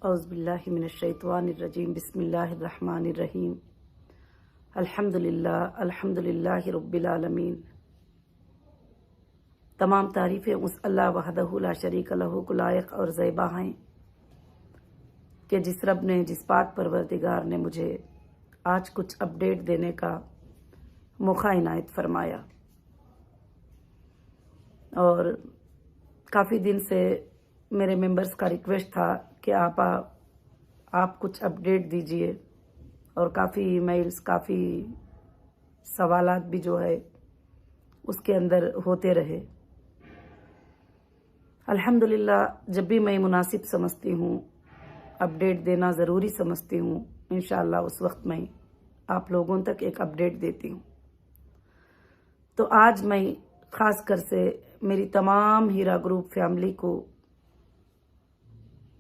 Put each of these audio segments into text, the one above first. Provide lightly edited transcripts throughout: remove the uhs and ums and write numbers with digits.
اعوذ باللہ من الشیطان الرجیم بسم اللہ الرحمن الرحیم الحمدللہ رب العالمین۔ تمام تعریفیں اس اللہ وحدہ لا شریک لہ کو لائق اور زیبا ہیں کہ جس رب نے، جس پاک پروردگار نے مجھے آج کچھ اپڈیٹ دینے کا موقع عنایت فرمایا۔ اور کافی دن سے میرے ممبرز کا ریکویسٹ تھا کہ آپ کچھ اپڈیٹ دیجئے، اور کافی ای میلز، کافی سوالات بھی جو ہے اس کے اندر ہوتے رہے۔ الحمدللہ جب بھی میں مناسب سمجھتی ہوں، اپڈیٹ دینا ضروری سمجھتی ہوں، انشاءاللہ اس وقت میں آپ لوگوں تک ایک اپڈیٹ دیتی ہوں۔ تو آج میں خاص کر سے میری تمام ہیرا گروپ فیملی کو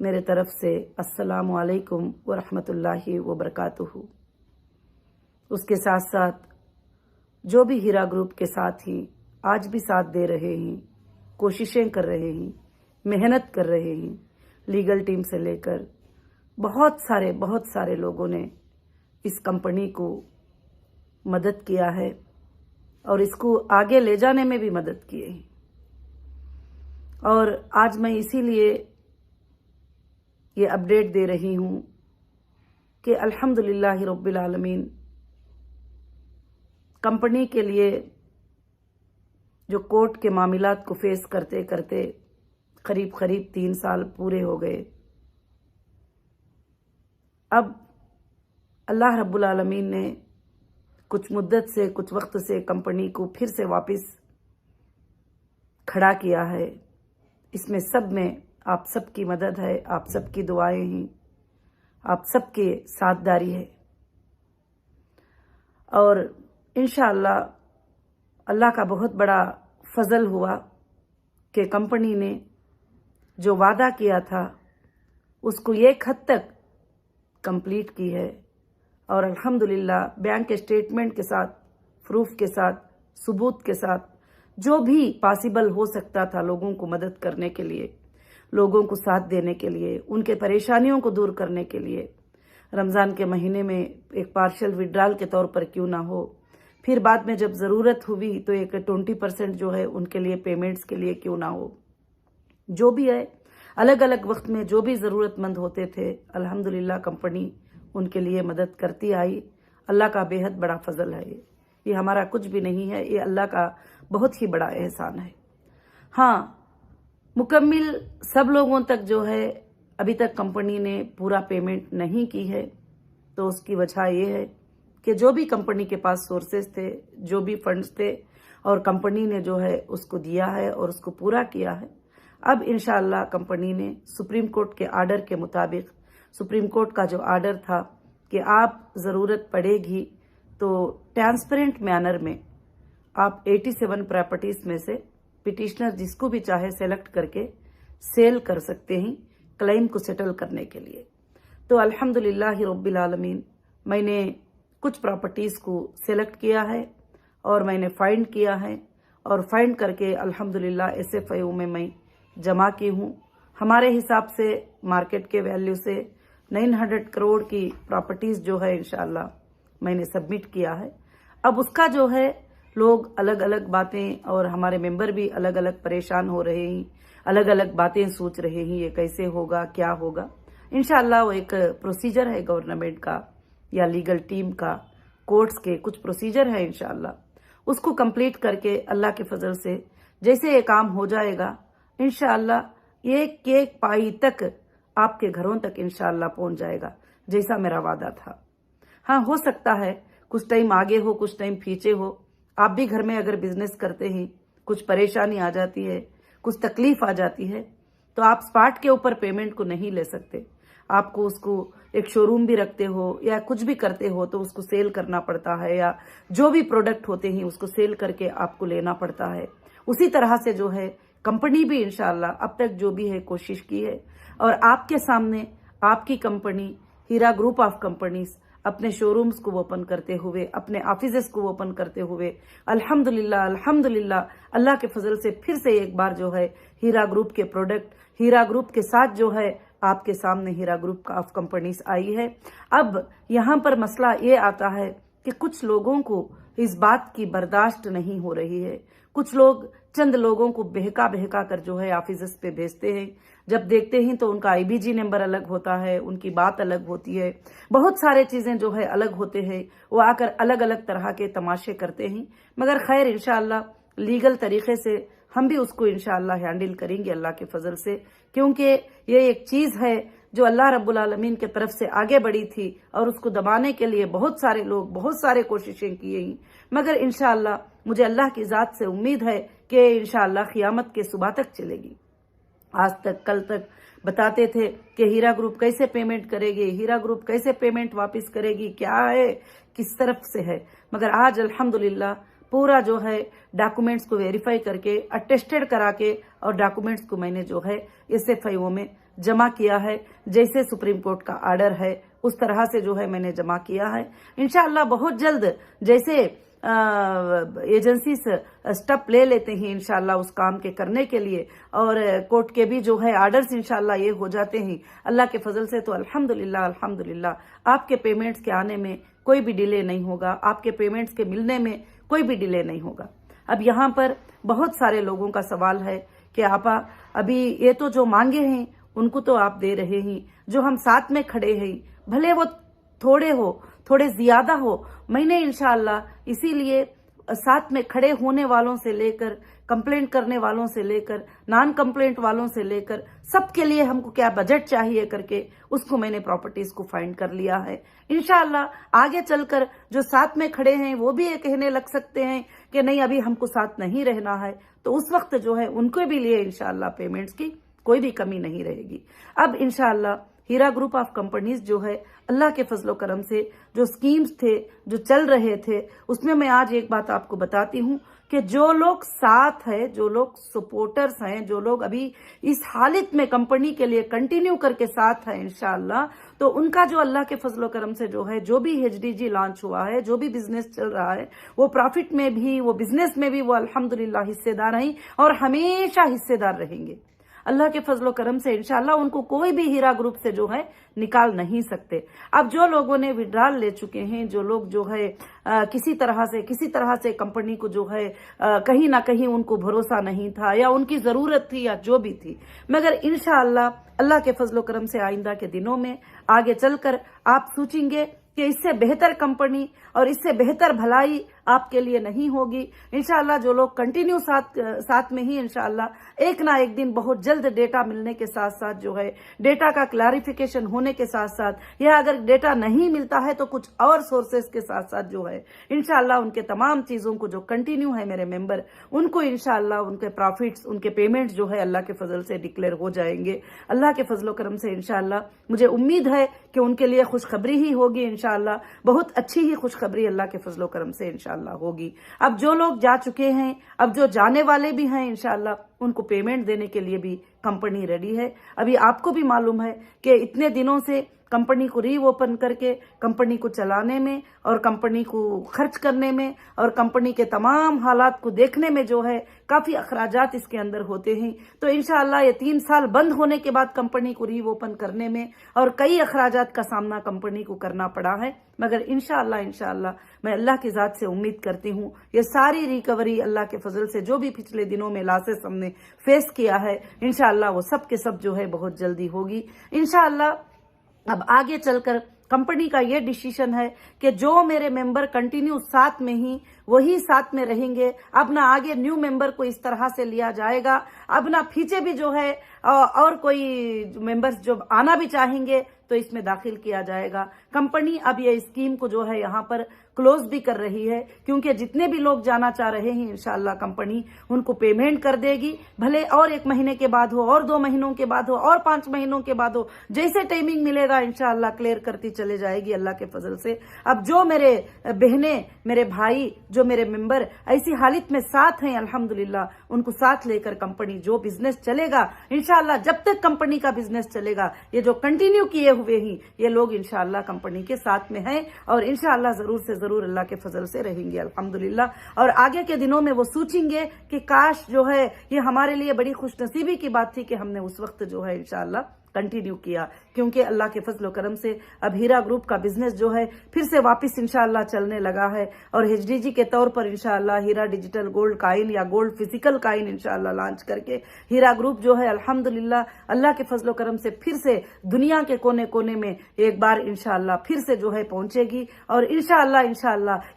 میرے طرف سے السلام علیکم ورحمۃ اللہ وبرکاتہ۔ اس کے ساتھ ساتھ جو بھی ہیرا گروپ کے ساتھ ہی آج بھی ساتھ دے رہے ہیں، کوششیں کر رہے ہیں، محنت کر رہے ہیں، لیگل ٹیم سے لے کر بہت سارے لوگوں نے اس کمپنی کو مدد کیا ہے اور اس کو آگے لے جانے میں بھی مدد کیے ہیں۔ اور آج میں اسی لیے یہ اپڈیٹ دے رہی ہوں کہ الحمدللہ رب العالمین کمپنی کے لیے جو کورٹ کے معاملات کو فیس کرتے کرتے قریب 3 سال پورے ہو گئے، اب اللہ رب العالمین نے کچھ مدت سے، کچھ وقت سے کمپنی کو پھر سے واپس کھڑا کیا ہے۔ اس میں سب میں آپ سب کی مدد ہے، آپ سب کی دعائیں ہیں، آپ سب کے ساتھ داری ہے، اور انشاءاللہ اللہ کا بہت بڑا فضل ہوا کہ کمپنی نے جو وعدہ کیا تھا اس کو ایک حد تک کمپلیٹ کی ہے، اور الحمدللہ بینک اسٹیٹمنٹ کے ساتھ، پروف کے ساتھ، ثبوت کے ساتھ، جو بھی پاسبل ہو سکتا تھا لوگوں کو مدد کرنے کے لیے، لوگوں کو ساتھ دینے کے لیے، ان کے پریشانیوں کو دور کرنے کے لیے، رمضان کے مہینے میں ایک پارشل وڈرال کے طور پر کیوں نہ ہو، پھر بعد میں جب ضرورت ہوئی تو ایک 20% جو ہے ان کے لیے پیمنٹس کے لیے کیوں نہ ہو، جو بھی ہے الگ الگ وقت میں جو بھی ضرورت مند ہوتے تھے، الحمدللہ کمپنی ان کے لیے مدد کرتی آئی۔ اللہ کا بے حد بڑا فضل ہے، یہ ہمارا کچھ بھی نہیں ہے، یہ اللہ کا بہت ہی بڑا احسان ہے۔ ہاں، مکمل سب لوگوں تک جو ہے ابھی تک کمپنی نے پورا پیمنٹ نہیں کی ہے، تو اس کی وجہ یہ ہے کہ جو بھی کمپنی کے پاس سورسز تھے، جو بھی فنڈز تھے، اور کمپنی نے جو ہے اس کو دیا ہے اور اس کو پورا کیا ہے۔ اب انشاءاللہ کمپنی نے سپریم کورٹ کے آرڈر کے مطابق، سپریم کورٹ کا جو آرڈر تھا کہ آپ ضرورت پڑے گی تو ٹرانسپیرنٹ مینر میں آپ 87 پراپرٹیز میں سے پٹیشنر جس کو بھی چاہے سیلیکٹ کر کے سیل کر سکتے ہیں کلیم کو سیٹل کرنے کے لیے۔ تو الحمدللہ رب العالمین میں نے کچھ پراپرٹیز کو سیلیکٹ کیا ہے اور میں نے فائنڈ کیا ہے، اور فائنڈ کر کے الحمدللہ SFIO میں جمع کی ہوں۔ ہمارے حساب سے مارکیٹ کے ویلیو سے 900 کروڑ کی پراپرٹیز جو ہے انشاءاللہ میں نے سبمٹ کیا ہے۔ اب اس کا جو ہے لوگ الگ الگ باتیں، اور ہمارے ممبر بھی الگ الگ پریشان ہو رہے ہیں، الگ الگ باتیں سوچ رہے ہیں، یہ کیسے ہوگا، کیا ہوگا۔ انشاءاللہ وہ ایک پروسیجر ہے گورنمنٹ کا یا لیگل ٹیم کا، کورٹس کے کچھ پروسیجر ہے، انشاءاللہ اس کو کمپلیٹ کر کے اللہ کے فضل سے جیسے یہ کام ہو جائے گا، انشاءاللہ ایک ایک پائی تک آپ کے گھروں تک انشاءاللہ پہنچ جائے گا، جیسا میرا وعدہ تھا۔ ہاں، ہو سکتا ہے کچھ ٹائم آگے ہو، کچھ ٹائم پیچھے ہو۔ آپ بھی گھر میں اگر بزنس کرتے ہیں، کچھ پریشانی آ جاتی ہے، کچھ تکلیف آ جاتی ہے، تو آپ سپاٹ کے اوپر پیمنٹ کو نہیں لے سکتے۔ آپ کو اس کو ایک شو روم بھی رکھتے ہو یا کچھ بھی کرتے ہو تو اس کو سیل کرنا پڑتا ہے، یا جو بھی پروڈکٹ ہوتے ہیں اس کو سیل کر کے آپ کو لینا پڑتا ہے۔ اسی طرح سے جو ہے کمپنی بھی انشاءاللہ اب تک جو بھی ہے کوشش کی ہے، اور آپ کے سامنے آپ کی کمپنی ہیرا گروپ آف کمپنیز اپنے شو رومز کو اوپن کرتے ہوئے، اپنے آفیسز کو اوپن کرتے ہوئے الحمدللہ اللہ کے فضل سے پھر سے ایک بار جو ہے ہیرا گروپ کے پروڈکٹ، ہیرا گروپ کے ساتھ جو ہے آپ کے سامنے ہیرا گروپ آف کمپنیز آئی ہے۔ اب یہاں پر مسئلہ یہ آتا ہے کہ کچھ لوگوں کو اس بات کی برداشت نہیں ہو رہی ہے، کچھ لوگ چند لوگوں کو بہکا کر جو ہے آفیسز پہ بھیجتے ہیں، جب دیکھتے ہیں تو ان کا IBG نمبر الگ ہوتا ہے، ان کی بات الگ ہوتی ہے، بہت سارے چیزیں جو ہے الگ ہوتے ہیں، وہ آ کر الگ الگ طرح کے تماشے کرتے ہیں، مگر خیر انشاءاللہ لیگل طریقے سے ہم بھی اس کو انشاءاللہ ہینڈل کریں گے اللہ کے فضل سے، کیونکہ یہ ایک چیز ہے جو اللہ رب العالمین کے طرف سے آگے بڑھی تھی اور اس کو دبانے کے لیے بہت سارے لوگ بہت سارے کوششیں کیے ہیں، مگر انشاءاللہ مجھے اللہ کی ذات سے امید ہے کہ انشاءاللہ قیامت کے صبح تک چلے گی۔ آج تک کل تک بتاتے تھے کہ ہیرا گروپ کیسے پیمنٹ کرے گی، ہیرا گروپ کیسے پیمنٹ واپس کرے گی، کیا ہے کس طرف سے ہے، مگر آج الحمدللہ پورا جو ہے ڈاکومنٹس کو ویریفائی کر کے اٹیسٹڈ کرا کے اور ڈاکومنٹس کو میں نے جو ہے SFIO میں جمع کیا ہے، جیسے سپریم کورٹ کا آرڈر ہے اس طرح سے جو ہے میں نے جمع کیا ہے۔ انشاءاللہ بہت جلد جیسے ایجنسیز سٹیپ لے لیتے ہیں انشاءاللہ اس کام کے کرنے کے لیے، اور کورٹ کے بھی جو ہے آرڈرز انشاءاللہ یہ ہو جاتے ہیں اللہ کے فضل سے، تو الحمدللہ آپ کے پیمنٹس کے آنے میں کوئی بھی ڈیلے نہیں ہوگا، آپ کے پیمنٹس کے ملنے میں کوئی بھی ڈیلے نہیں ہوگا۔ اب یہاں پر بہت سارے لوگوں کا سوال ہے کہ آپا ابھی یہ تو جو مانگے ہیں ان کو تو آپ دے رہے ہیں، جو ہم ساتھ میں کھڑے ہیں بھلے وہ تھوڑے زیادہ ہو، میں نے انشاءاللہ اسی لیے ساتھ میں کھڑے ہونے والوں سے لے کر کمپلینٹ کرنے والوں سے لے کر نان کمپلینٹ والوں سے لے کر سب کے لیے ہم کو کیا بجٹ چاہیے کر کے اس کو میں نے پراپرٹیز کو فائنڈ کر لیا ہے۔ انشاءاللہ آگے چل کر جو ساتھ میں کھڑے ہیں وہ بھی یہ کہنے لگ سکتے ہیں کہ نہیں ابھی ہم کو ساتھ نہیں رہنا ہے، تو اس وقت جو ہے ان کو بھی لیے انشاءاللہ پیمنٹس کی کوئی بھی کمی نہیں رہے گی۔ اب انشاءاللہ ہیرا گروپ آف کمپنیز جو ہے اللہ کے فضل و کرم سے جو سکیمز تھے جو چل رہے تھے اس میں آج ایک بات آپ کو بتاتی ہوں کہ جو لوگ ساتھ ہے، جو لوگ سپورٹرز ہیں، جو لوگ ابھی اس حالت میں کمپنی کے لیے کنٹینیو کر کے ساتھ ہے انشاءاللہ، تو ان کا جو اللہ کے فضل و کرم سے جو ہے جو بھی HDG لانچ ہوا ہے، جو بھی بزنس چل رہا ہے، وہ پروفٹ میں بھی وہ بزنس میں بھی وہ الحمدللہ حصے دار ہیں اور ہمیشہ حصے دار رہیں گے۔ اللہ کے فضل و کرم سے انشاءاللہ ان کو کوئی بھی ہیرا گروپ سے جو ہے نکال نہیں سکتے۔ اب جو لوگوں نے وڈرال لے چکے ہیں، جو لوگ جو ہے کسی طرح سے کمپنی کو جو ہے کہیں نہ کہیں ان کو بھروسہ نہیں تھا یا ان کی ضرورت تھی یا جو بھی تھی، مگر انشاءاللہ اللہ کے فضل و کرم سے آئندہ کے دنوں میں آگے چل کر آپ سوچیں گے کہ اس سے بہتر کمپنی اور اس سے بہتر بھلائی آپ کے لیے نہیں ہوگی۔ انشاءاللہ جو لوگ کنٹینیو ساتھ میں ہی انشاءاللہ ایک نہ ایک دن بہت جلد ڈیٹا ملنے کے ساتھ ساتھ جو ہے ڈیٹا کا کلیریفیکیشن ہونے کے ساتھ ساتھ، یا اگر ڈیٹا نہیں ملتا ہے تو کچھ اور سورسز کے ساتھ ساتھ جو ہے انشاءاللہ ان کے تمام چیزوں کو جو کنٹینیو ہے میرے ممبر ان کو انشاءاللہ ان کے پروفٹس ان کے پیمنٹ جو ہے اللہ کے فضل سے ڈکلیئر ہو جائیں گے۔ اللہ کے فضل و کرم سے انشاءاللہ مجھے امید ہے کہ ان کے لیے خوشخبری ہی ہوگی انشاءاللہ، بہت اچھی ہی خوشخبری اللہ کے فضل و کرم سے انشاءاللہ ہوگی۔ اب جو لوگ جا چکے ہیں، اب جو جانے والے بھی ہیں انشاءاللہ ان کو پیمنٹ دینے کے لیے بھی کمپنی ریڈی ہے۔ ابھی آپ کو بھی معلوم ہے کہ اتنے دنوں سے کمپنی کو ری اوپن کر کے کمپنی کو چلانے میں اور کمپنی کو خرچ کرنے میں اور کمپنی کے تمام حالات کو دیکھنے میں جو ہے کافی اخراجات اس کے اندر ہوتے ہیں، تو انشاءاللہ یہ 3 سال بند ہونے کے بعد کمپنی کو ری اوپن کرنے میں اور کئی اخراجات کا سامنا کمپنی کو کرنا پڑا ہے، مگر انشاءاللہ میں اللہ کی ذات سے امید کرتی ہوں یہ ساری ریکوری اللہ کے فضل سے جو بھی پچھلے دنوں میں لاسز ہم نے فیس کیا ہے انشاءاللہ وہ سب کے سب جو ہے بہت جلدی ہوگی انشاءاللہ۔ اب آگے چل کر کمپنی کا یہ ڈیسیشن ہے کہ جو میرے ممبر کنٹینیو ساتھ میں ہی وہی ساتھ میں رہیں گے، اب نہ آگے نیو ممبر کو اس طرح سے لیا جائے گا، اب نہ پیچھے بھی جو ہے اور کوئی ممبرز جو آنا بھی چاہیں گے تو اس میں داخل کیا جائے گا۔ کمپنی اب یہ اسکیم کو جو ہے یہاں پر کلوز بھی کر رہی ہے، کیونکہ جتنے بھی لوگ جانا چاہ رہے ہیں انشاءاللہ کمپنی ان کو پیمنٹ کر دے گی، بھلے اور 1 مہینے کے بعد ہو اور 2 مہینوں کے بعد ہو اور 5 مہینوں کے بعد ہو، جیسے ٹائمنگ ملے گا انشاءاللہ کلیئر کرتی چلے جائے گی اللہ کے فضل سے۔ اب جو میرے بہنیں، میرے بھائی، جو میرے ممبر ایسی حالت میں ساتھ ہیں الحمدللہ، ان کو ساتھ لے کر کمپنی جو بزنس چلے گا انشاءاللہ، جب تک کمپنی کا بزنس چلے گا یہ جو کنٹینیو کیے ہوئے ہیں یہ لوگ انشاءاللہ کمپنی کے ساتھ میں ہیں اور انشاءاللہ ضرور سے ضرور اللہ کے فضل سے رہیں گے الحمدللہ۔ اور آگے کے دنوں میں وہ سوچیں گے کہ کاش جو ہے یہ ہمارے لیے بڑی خوش نصیبی کی بات تھی کہ ہم نے اس وقت جو ہے انشاءاللہ कंटिन्यू किया, क्योंकि अल्लाह के फजल करम से अब हीरा ग्रुप का बिजनेस जो है फिर से वापस इंशाअल्लाह चलने लगा है। और HDG के तौर पर इंशाअल्लाह हीरा डिजिटल गोल्ड काइन या गोल्ड फिजिकल काइन इंशाअल्लाह लॉन्च करके हीरा ग्रुप जो है अल्हम्दुलिल्लाह अल्लाह के फजल करम से फिर से दुनिया के कोने कोने में एक बार इंशाअल्लाह फिर से जो है पहुंचेगी। और इंशाअल्लाह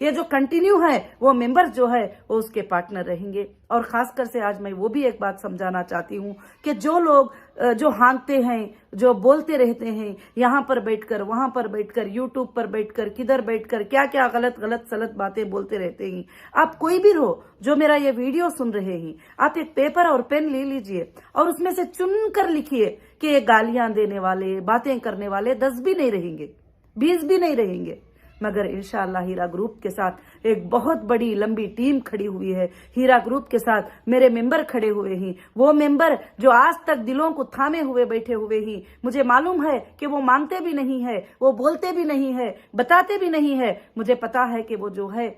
ये जो कंटिन्यू है वो मेंबर्स जो है वो उसके पार्टनर रहेंगे। और खासकर से आज मैं वो भी एक बात समझाना चाहती हूँ कि जो लोग जो हाँकते हैं, जो बोलते रहते हैं, यहाँ पर बैठकर वहां पर बैठकर यूट्यूब पर बैठकर किधर बैठकर क्या क्या गलत सलत बातें बोलते रहते हैं, आप कोई भी रहो जो मेरा ये वीडियो सुन रहे हैं, आप एक पेपर और पेन ले लीजिए और उसमें से चुन कर लिखिए कि ये गालियां देने वाले, बातें करने वाले 10 भी नहीं रहेंगे, 20 भी नहीं रहेंगे, मगर इंशाअल्लाह हीरा ग्रुप के साथ एक बहुत बड़ी लंबी टीम खड़ी हुई है। हीरा ग्रुप के साथ मेरे मेंबर खड़े हुए हैं, वो मेंबर जो आज तक दिलों को थामे हुए बैठे हुए हैं। मुझे मालूम है कि वो मांगते भी नहीं है, वो बोलते भी नहीं है, बताते भी नहीं है। मुझे पता है कि वो जो है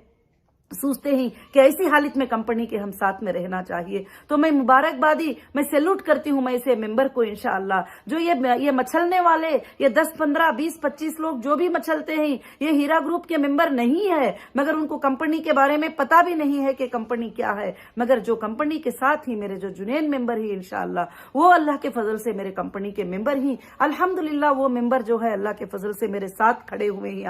सोचते हैं कि ऐसी हालत में कंपनी के हम साथ में रहना चाहिए। तो मैं मुबारकबादी, मैं सैल्यूट करती हूं मैं इसे मेंबर को इंशाअल्लाह। जो ये मछलने वाले ये 10, 15, 20, 25 लोग जो भी मछलते हैं ये हीरा ग्रुप के मेंबर नहीं है, मगर उनको कंपनी के बारे में पता भी नहीं है कि कंपनी क्या है। मगर जो कंपनी के साथ ही मेरे जो जुनैन मेंबर ही इंशाअल्लाह वो अल्लाह के फजल से मेरे कंपनी के मेंबर ही अल्हम्दुलिल्लाह वो मेंबर जो है अल्लाह के फजल से मेरे साथ खड़े हुए हैं।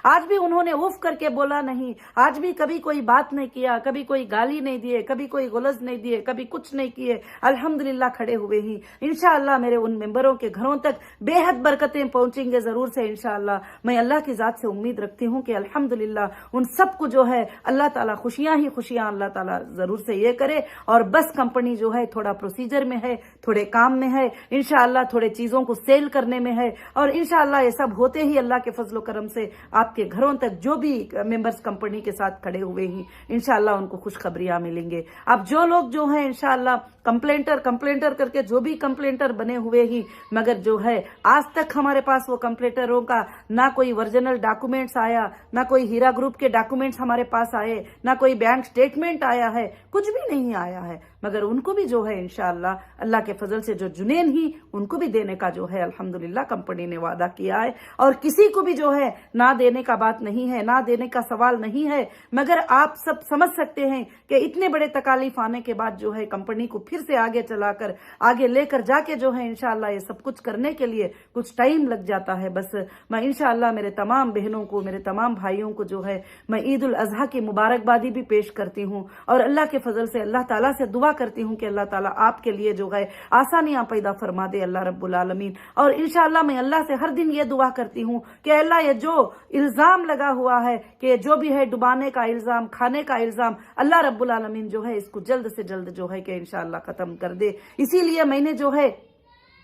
आज भी उन्होंने उफ करके बोला नहीं, आज भी कभी कोई बात नहीं किया, कभी कोई गाली नहीं दिए, कभी कोई गुलज नहीं दिए, कभी कुछ नहीं किए, अल्हम्दुलिल्लाह खड़े हुए ही। इंशाअल्लाह मेरे उन मेंबरों के घरों तक बेहद बरकतें पहुंचेंगे जरूर से इंशाअल्लाह। मैं अल्लाह की जात से उम्मीद रखती हूं कि अल्हम्दुलिल्लाह उन सबको जो है अल्लाह ताला खुशियां ही खुशियां अल्लाह ताला जरूर से ये करे। और बस कंपनी जो है थोड़ा प्रोसीजर में है, थोड़े काम में है, इंशाअल्लाह थोड़े चीजों को सेल करने में है। और इंशाअल्लाह ये सब होते ही अल्लाह के फजल करम से आपके घरों तक जो भी मेंबर्स कंपनी के साथ खड़े हुए ही इंशाअल्लाह उनको खुशखबरियां मिलेंगे। अब जो लोग जो है इंशाअल्लाह कंप्लेंटर करके जो भी कंप्लेंटर बने हुए ही, मगर जो है आज तक हमारे पास वो कंप्लेंटरों का ना कोई ओरिजिनल डॉक्यूमेंट्स आया, ना कोई हीरा ग्रुप के डॉक्यूमेंट्स हमारे पास आए, ना कोई बैंक स्टेटमेंट आया है, कुछ भी नहीं आया है। मगर उनको भी जो है इंशाअल्लाह अल्लाह के फजल से जो जुनैन ही उनको भी देने का जो है अल्हम्दुलिल्लाह कंपनी ने वादा किया है। और किसी को भी जो है ना देने का बात नहीं है, ना देने का सवाल नहीं है। मगर आप सब समझ सकते हैं कि इतने बड़े तकालीफ आने के बाद जो है कंपनी को फिर से आगे चलाकर आगे लेकर जाके जो है इंशाअल्लाह ये सब कुछ करने के लिए कुछ टाइम लग जाता है। बस मैं इंशाअल्लाह मेरे तमाम बहनों को, मेरे तमाम भाइयों को जो है मैं ईद उल अजहा की मुबारकबादी भी पेश करती हूँ। और अल्लाह के फजल से अल्लाह ताला से दुआ करती हूँ कि अल्लाह ताला आपके लिए जो है आसानियां पैदा फरमा दे अल्लाह रब्बुल आलमीन। और इंशाअल्लाह मैं अल्लाह से हर दिन ये दुआ करती हूँ कि अल्लाह ये जो इल्जाम लगा हुआ है कि जो भी है डुबाने का इल्जाम, खाने का इल्जाम, अल्लाह रब्बुल आलमीन जो है इसको जल्द से जल्द जो है कि इंशाअल्लाह खत्म कर दे। इसीलिए मैंने जो है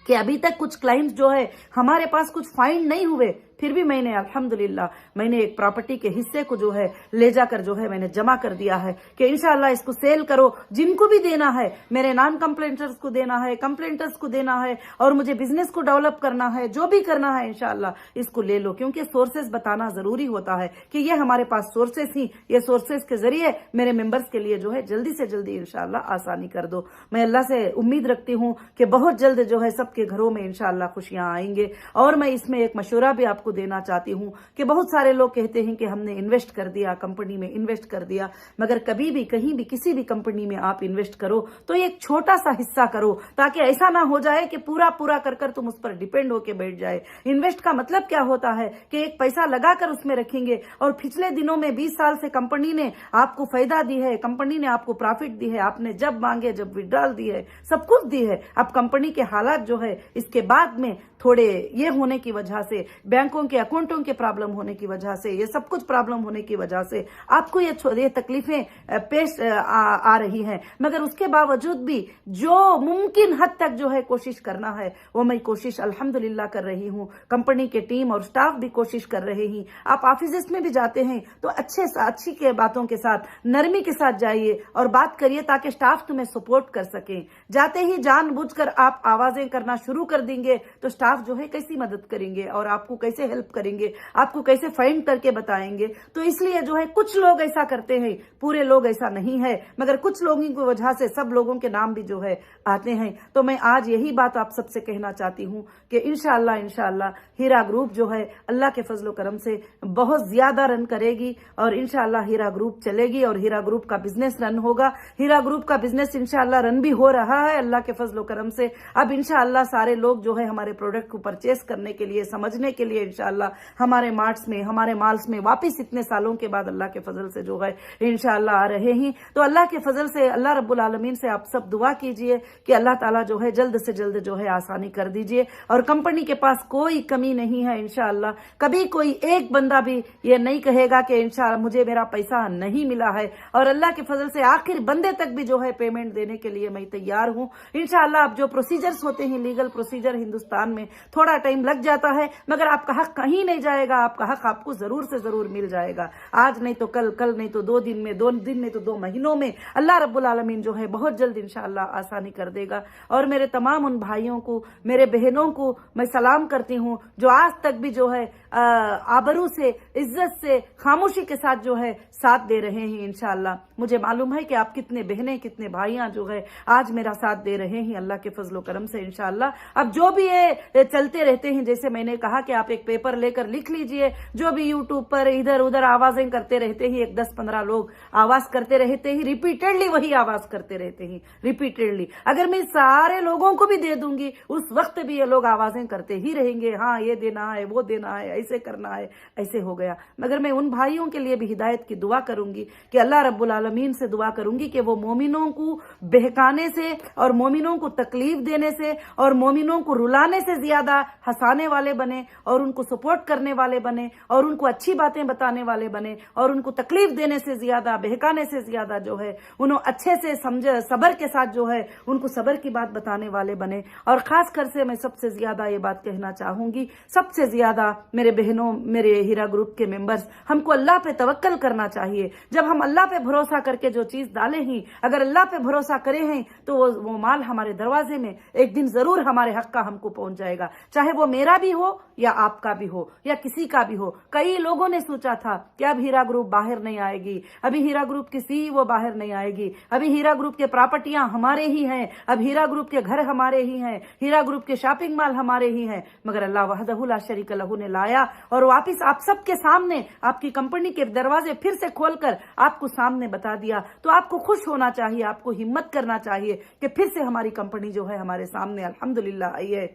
कि अभी तक कुछ क्लाइंट्स जो है हमारे पास कुछ फाइंड नहीं हुए, फिर भी मैंने अल्हम्दुलिल्लाह मैंने एक प्रॉपर्टी के हिस्से को जो है ले जाकर जो है मैंने जमा कर दिया है कि इंशाअल्लाह इसको सेल करो, जिनको भी देना है, मेरे नॉन कंप्लेंटर्स को देना है, कंप्लेंटर्स को देना है, और मुझे बिजनेस को डेवलप करना है, जो भी करना है इंशाअल्लाह इसको ले लो। क्योंकि सोर्सेज बताना जरूरी होता है कि ये हमारे पास सोर्सेज ही, ये सोर्सेज के जरिए मेरे मेंबर्स के लिए जो है जल्दी से जल्दी इंशाअल्लाह आसानी कर दो। मैं अल्लाह से उम्मीद रखती हूँ कि बहुत जल्द जो है सबके घरों में इंशाअल्लाह खुशियां आएंगे। और मैं इसमें एक मशवरा भी आपको देना चाहती हूं कि बहुत सारे लोग कहते हैं कि हमने इन्वेस्ट कर दिया, कंपनी में इन्वेस्ट कर दिया, मगर कभी भी कहीं भी किसी भी कंपनी में आप इन्वेस्ट करो तो एक छोटा सा हिस्सा करो, ताकि ऐसा ना हो जाए कि पूरा कर तुम उस पर डिपेंड होकर बैठ जाए। इन्वेस्ट का मतलब क्या होता है कि एक पैसा लगाकर उसमें रखेंगे और पिछले दिनों में 20 साल से कंपनी ने आपको फायदा दी है, कंपनी ने आपको प्रॉफिट दी है, आपने जब मांगे जब विड्रॉल दी है, सब कुछ दी है। अब कंपनी के हालात जो है इसके बाद में थोड़े ये होने की वजह से, बैंकों के अकाउंटों के प्रॉब्लम होने की वजह से, ये सब कुछ प्रॉब्लम होने की वजह से आपको ये तकलीफें पेश आ रही हैं। मगर उसके बावजूद भी जो मुमकिन हद तक जो है कोशिश करना है वो मैं कोशिश अल्हम्दुलिल्लाह कर रही हूँ। कंपनी के टीम और स्टाफ भी कोशिश कर रहे हैं। आप ऑफिस में भी जाते हैं तो अच्छी के बातों के साथ, नरमी के साथ जाइए और बात करिए ताकि स्टाफ तुम्हें सपोर्ट कर सके। जाते ही जानबूझ कर आप आवाजें करना शुरू कर देंगे तो स्टाफ जो है कैसी मदद करेंगे और आपको कैसे हेल्प करेंगे, आपको कैसे फाइंड करके बताएंगे। तो इसलिए जो है कुछ लोग ऐसा करते हैं, पूरे लोग ऐसा नहीं है, मगर कुछ लोगों की वजह से सब लोगों के नाम भी जो है आते हैं। तो मैं आज यही बात आप सबसे कहना चाहती हूँ कि इंशाअल्लाह हीरा ग्रुप जो है अल्लाह के फजलो करम से बहुत ज्यादा रन करेगी और इंशाअल्लाह हीरा ग्रुप चलेगी और हीरा ग्रुप का बिजनेस रन होगा। हीरा ग्रुप का बिजनेस इंशाअल्लाह रन भी हो रहा है अल्लाह के फजलो करम से। अब इंशाअल्लाह सारे लोग जो है हमारे प्रोडक्ट को परचेस करने के लिए, समझने के लिए इंशाअल्लाह हमारे मार्ट्स में, हमारे मॉल्स में वापिस इतने सालों के बाद अल्लाह के फजल से जो है इंशाअल्लाह आ रहे हैं। तो अल्लाह के फजल से, अल्लाह रब्बुल आलमीन से आप सब दुआ कीजिए कि अल्लाह ताला जो है जल्द से जल्द जो है आसानी कर दीजिए और कंपनी के पास कोई कमी नहीं है इंशाअल्लाह। कभी कोई एक बंदा भी ये नहीं कहेगा कि इंशाअल्लाह मुझे मेरा पैसा नहीं मिला है, और अल्लाह के फजल से आखिर बंदे तक भी जो है पेमेंट देने के लिए मैं तैयार हूं इंशाअल्लाह। अब जो प्रोसीजर्स होते हैं, लीगल प्रोसीजर हिंदुस्तान में थोड़ा टाइम लग जाता है, मगर आपका हक कहीं नहीं जाएगा, आपका हक आपको जरूर से जरूर मिल जाएगा। आज नहीं तो कल, कल नहीं तो 2 दिन में, 2 दिन नहीं तो 2 महीनों में अल्लाह रब्बुल आलमीन जो है बहुत जल्द इंशाअल्लाह आसानी कर देगा। और मेरे तमाम उन भाइयों को, मेरे बहनों को मैं सलाम करती हूँ जो आज तक भी जो है आबरू से, इज्जत से, खामोशी के साथ जो है साथ दे रहे हैं इंशाअल्लाह। मुझे मालूम है कि आप कितने बहनें, कितने भाइयां जो है आज मेरा साथ दे रहे हैं अल्लाह के फजलो करम से इंशाअल्लाह। अब जो भी ये चलते रहते हैं, जैसे मैंने कहा कि आप एक पेपर लेकर लिख लीजिए, जो भी यूट्यूब पर इधर उधर आवाजें करते रहते हैं, 10-15 लोग आवाज करते रहते हैं, रिपीटेडली वही आवाज करते रहते हैं रिपीटेडली। अगर मैं सारे लोगों को भी दे दूंगी उस वक्त भी ये लोग आवाजें करते ही रहेंगे, हाँ ये देना है, वो देना है, ऐसे करना है, ऐसे हो गया। मगर मैं उन भाइयों के लिए भी हिदायत की दुआ करूंगी कि अल्लाह रब्बुल आलमीन से दुआ करूंगी कि वो मोमिनों को बहकाने से और मोमिनों को तकलीफ देने से और मोमिनों को रुलाने से ज्यादा हंसाने वाले बने और उनको सपोर्ट करने वाले बने और उनको अच्छी बातें बताने वाले बने और उनको तकलीफ देने से ज्यादा, बहकाने से ज्यादा जो है उन्होंने अच्छे से समझ, सबर के साथ जो है उनको सबर की बात बताने वाले बने। और खास कर से मैं सबसे ज्यादा ये बात कहना चाहूंगी, सबसे ज्यादा मेरे बहनों, मेरे हीरा ग्रुप के मेंबर्स, हमको अल्लाह पे तवक्कल करना चाहिए। जब हम अल्लाह पे भरोसा करके जो चीज डाले हैं, अगर अल्लाह पे भरोसा करे हैं तो वो माल हमारे दरवाजे में एक दिन जरूर हमारे हक का हमको पहुंच जाएगा, चाहे वो मेरा भी हो या आपका भी हो या किसी का भी हो। कई लोगों ने सोचा था कि अब हीरा ग्रुप बाहर नहीं आएगी, अभी हीरा ग्रुप की CEO बाहर नहीं आएगी, अभी हीरा ग्रुप के प्रॉपर्टियां हमारे ही हैं, अब हीरा ग्रुप के घर हमारे ही हैं, हीरा ग्रुप के शॉपिंग मॉल हमारे ही हैं। मगर अल्लाह वहदहु ला शरीक लहू ने लाया और वापिस आप सबके सामने आपकी कंपनी के दरवाजे फिर से खोलकर आपको सामने बता दिया। तो आपको खुश होना चाहिए, आपको हिम्मत करना चाहिए कि फिर से हमारी कंपनी जो है हमारे सामने अल्हम्दुलिल्लाह आई है।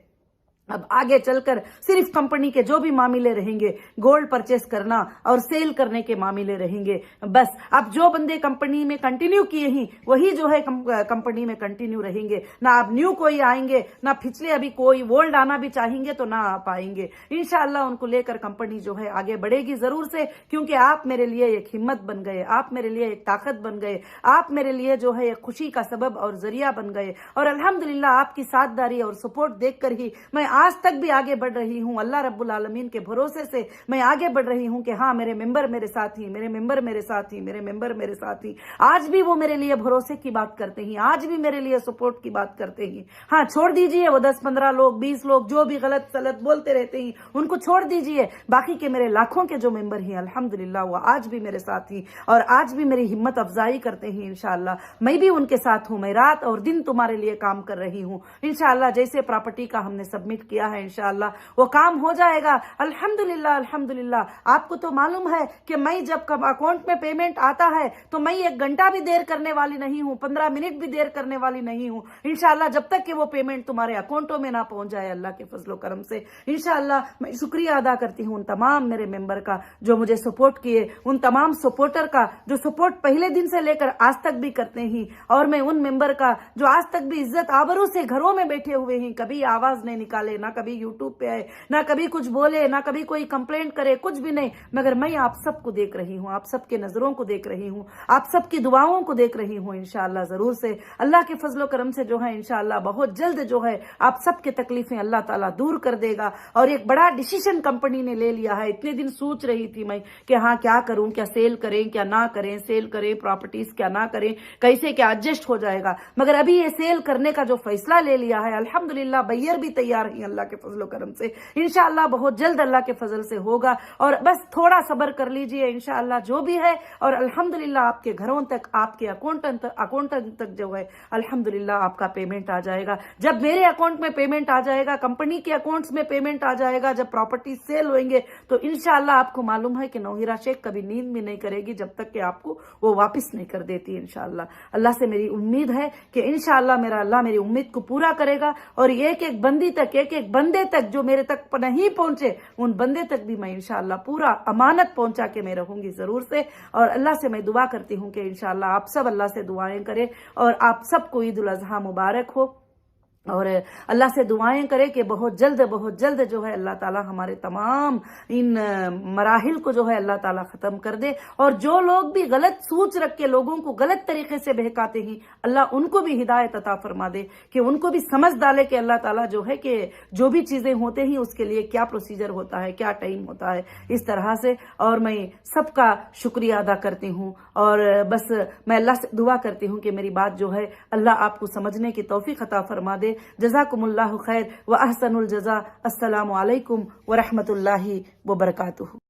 अब आगे चलकर सिर्फ कंपनी के जो भी मामले रहेंगे, गोल्ड परचेस करना और सेल करने के मामले रहेंगे बस। अब जो बंदे कंपनी में कंटिन्यू किए हैं वही जो है कंपनी में कंटिन्यू रहेंगे, ना अब न्यू कोई आएंगे, ना पिछले अभी कोई ओल्ड आना भी चाहेंगे तो ना आ पाएंगे। इंशाअल्लाह उनको लेकर कंपनी जो है आगे बढ़ेगी जरूर से, क्योंकि आप मेरे लिए एक हिम्मत बन गए, आप मेरे लिए एक ताकत बन गए, आप मेरे लिए जो है एक खुशी का सबब और जरिया बन गए। और अल्हम्दुलिल्लाह आपकी साथदारी और सपोर्ट देखकर ही मैं आज तक भी आगे बढ़ रही हूं। अल्लाह रब्बुल आलमीन के भरोसे से मैं आगे बढ़ रही हूं कि हाँ मेरे मेंबर मेरे साथ ही, मेरे मेंबर मेरे साथ ही, मेरे मेंबर मेरे साथ ही। आज भी वो मेरे लिए भरोसे की बात करते हैं, आज भी मेरे लिए सपोर्ट की बात करते हैं। हाँ छोड़ दीजिए वो 10-15 लोग, 20 लोग जो भी गलत सलत बोलते रहते हैं उनको छोड़ दीजिए। बाकी के मेरे लाखों के जो मेंबर हैं अल्हम्दुलिल्लाह वो आज भी मेरे साथ ही और आज भी मेरी हिम्मत अफजाई करते हैं। इंशाअल्लाह मैं भी उनके साथ हूं, मैं रात और दिन तुम्हारे लिए काम कर रही हूं। इंशाअल्लाह जैसे प्रॉपर्टी का हमने सबमिट किया है इंशाअल्लाह वो काम हो जाएगा अल्हम्दुलिल्लाह अल्हम्दुलिल्लाह। आपको तो मालूम है कि मैं जब अकाउंट में पेमेंट आता है तो मैं 1 घंटा भी देर करने वाली नहीं हूं, 15 मिनट भी देर करने वाली नहीं हूं इंशाअल्लाह, जब तक कि वो पेमेंट तुम्हारे अकाउंटों में ना पहुंच जाए अल्लाह के फजलो करम से। इंशाअल्लाह मैं शुक्रिया अदा करती हूं उन तमाम मेरे मेंबर का जो मुझे सपोर्ट किए, उन तमाम सपोर्टर का जो सपोर्ट पहले दिन से लेकर आज तक भी करते हैं, और मैं उन मेंबर का जो आज तक भी इज्जत आबरू से घरों में बैठे हुए हैं, कभी आवाज नहीं निकाले, डाले, ना कभी यूट्यूब पे आए, ना कभी कुछ बोले, ना कभी कोई कंप्लेंट करे, कुछ भी नहीं, मगर मैं आप सबको देख रही हूँ, आप सबके नजरों को देख रही हूँ, आप सबकी दुआओं को देख रही हूँ। इंशाअल्लाह जरूर से अल्लाह के फजलो करम से जो है इंशाअल्लाह बहुत जल्द जो है आप सबके तकलीफें अल्लाह ताला दूर कर देगा। और एक बड़ा डिसीजन कंपनी ने ले लिया है। इतने दिन सोच रही थी मैं कि हाँ क्या करूं, क्या सेल करें क्या ना करें, सेल करें प्रॉपर्टीज क्या ना करें, कैसे क्या एडजस्ट हो जाएगा, मगर अभी ये सेल करने का जो फैसला ले लिया है अल्हम्दुलिल्लाह बैयर भी तैयार है अल्लाह के फजलो करम से। इंशाअल्लाह बहुत जल्द अल्लाह के फजल से होगा और बस थोड़ा सब्र कर लीजिए इंशाअल्लाह जो भी है। और अल्हम्दुलिल्लाह आपके घरों तक, आपके अकाउंट तक जो है अल्हम्दुलिल्लाह आपका पेमेंट आ जाएगा। जब मेरे अकाउंट में पेमेंट आ जाएगा, कंपनी के अकाउंट्स में पेमेंट आ जाएगा, जब प्रॉपर्टी सेल होंगे तो इंशाअल्लाह आपको मालूम है कि नौहिरा शेख कभी नींद भी नहीं करेगी जब तक कि आपको वो वापस नहीं कर देती इंशाअल्लाह। अल्लाह से मेरी उम्मीद है कि इंशाअल्लाह मेरा अल्लाह मेरी उम्मीद को पूरा करेगा और एक एक बंदी तक, एक एक बंदे तक जो मेरे तक नहीं पहुंचे उन बंदे तक भी मैं इंशाअल्लाह पूरा अमानत पहुंचा के मैं रहूंगी जरूर से। और अल्लाह से मैं दुआ करती हूं कि इंशाअल्लाह आप सब अल्लाह से दुआएं करें और आप सबको ईद उल अज़हा मुबारक हो। और अल्लाह से दुआएं करें कि बहुत जल्द जो है अल्लाह ताला हमारे तमाम इन मराहिल को जो है अल्लाह ताला खत्म कर दे। और जो लोग भी गलत सोच रख के लोगों को गलत तरीके से बहकाते हैं अल्लाह उनको भी हिदायत अता फरमा दे, कि उनको भी समझ डाले कि अल्लाह ताला जो है कि जो भी चीजें होते हैं उसके लिए क्या प्रोसीजर होता है, क्या टाइम होता है, इस तरह से। और मैं सबका शुक्रिया अदा करती हूँ और बस मैं अल्लाह से दुआ करती हूँ कि मेरी बात जो है अल्लाह आपको समझने की तौफीक अता फरमा दे। जज़ाकुमुल्लाहु खैर व अहसनुल जज़ा। अस्सलामु अलैकुम व रहमतुल्लाहि व बरकातुहू।